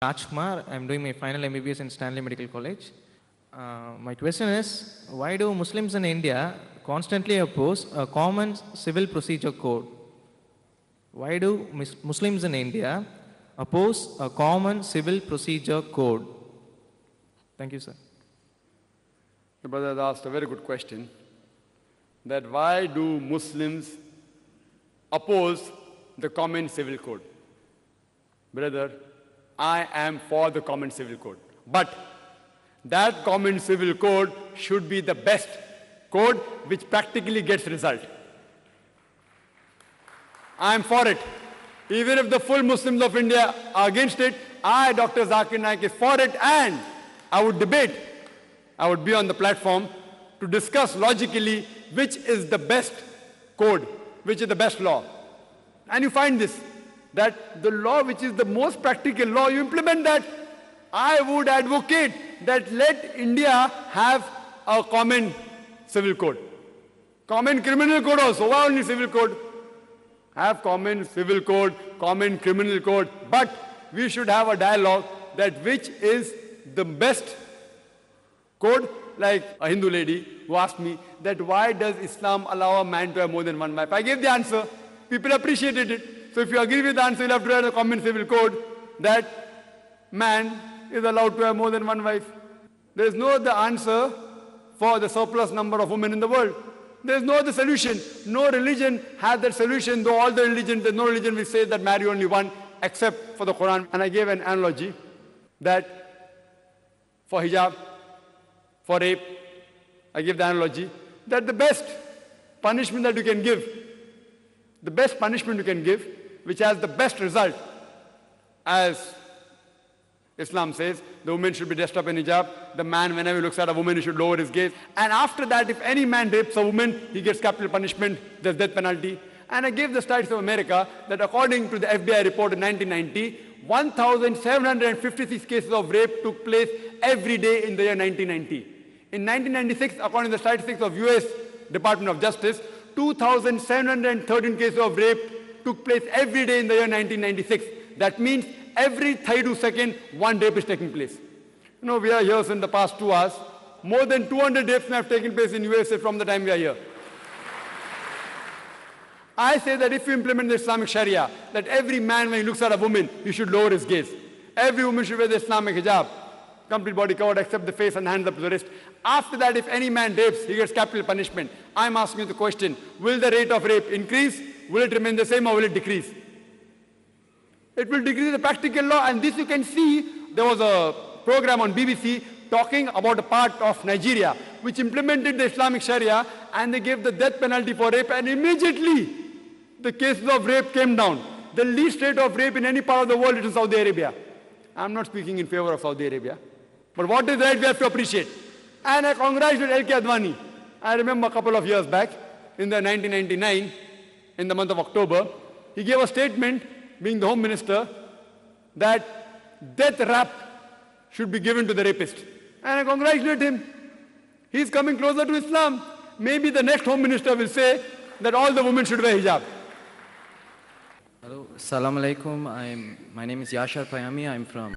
Rajkumar. I'm doing my final MBBS in Stanley Medical College. My question is, why do Muslims in India constantly oppose a common civil procedure code? Why do Muslims in India oppose a common civil procedure code? Thank you, sir. The brother has asked a very good question, that why do Muslims oppose the common civil code? Brother, I am for the common civil code. But that common civil code should be the best code which practically gets result. I am for it. Even if the full Muslims of India are against it, I, Dr. Zakir Naik, is for it, and I would debate. I would be on the platform to discuss logically which is the best code, which is the best law. And you find this, that the law which is the most practical law, you implement that. I would advocate that let India have a common civil code. Common criminal code also. Why only civil code? Have common civil code, common criminal code, but we should have a dialogue that which is the best code. Like a Hindu lady who asked me that why does Islam allow a man to have more than one wife? I gave the answer. People appreciated it. So if you agree with the answer, you'll have to write a common civil code that man is allowed to have more than one wife. There is no other answer for the surplus number of women in the world. There is no other solution. No religion has that solution, though all the religions, there's no religion which says that marry only one, except for the Quran. And I gave an analogy that for hijab, for rape, I give the analogy that the best punishment that you can give, the best punishment you can give, which has the best result, as Islam says, the woman should be dressed up in hijab. The man, whenever he looks at a woman, he should lower his gaze. And after that, if any man rapes a woman, he gets capital punishment, there's death penalty. And I gave the stats of America that according to the FBI report in 1990, 1,756 cases of rape took place every day in the year 1990. In 1996, according to the statistics of US Department of Justice, 2,713 cases of rape took place every day in the year 1996. That means every 32 seconds, one rape is taking place. You know, we are here since the past 2 hours. More than 200 rapes have taken place in USA from the time we are here. I say that if you implement the Islamic Sharia, that every man, when he looks at a woman, he should lower his gaze. Every woman should wear the Islamic hijab, complete body covered except the face and hands up to the wrist. After that, if any man rapes, he gets capital punishment. I'm asking you the question, will the rate of rape increase? Will it remain the same, or will it decrease? It will decrease the practical law, and this you can see. There was a program on BBC talking about a part of Nigeria which implemented the Islamic Sharia, and they gave the death penalty for rape, and immediately the cases of rape came down. The least rate of rape in any part of the world is in Saudi Arabia. I'm not speaking in favor of Saudi Arabia, but what is right we have to appreciate. And I congratulate L.K. Advani. I remember a couple of years back, in the 1999, in the month of October, he gave a statement, being the Home Minister, that death rap should be given to the rapist. And I congratulate him. He's coming closer to Islam. Maybe the next Home Minister will say that all the women should wear hijab. Hello, Assalamu alaikum. My name is Yashar Payami. I'm from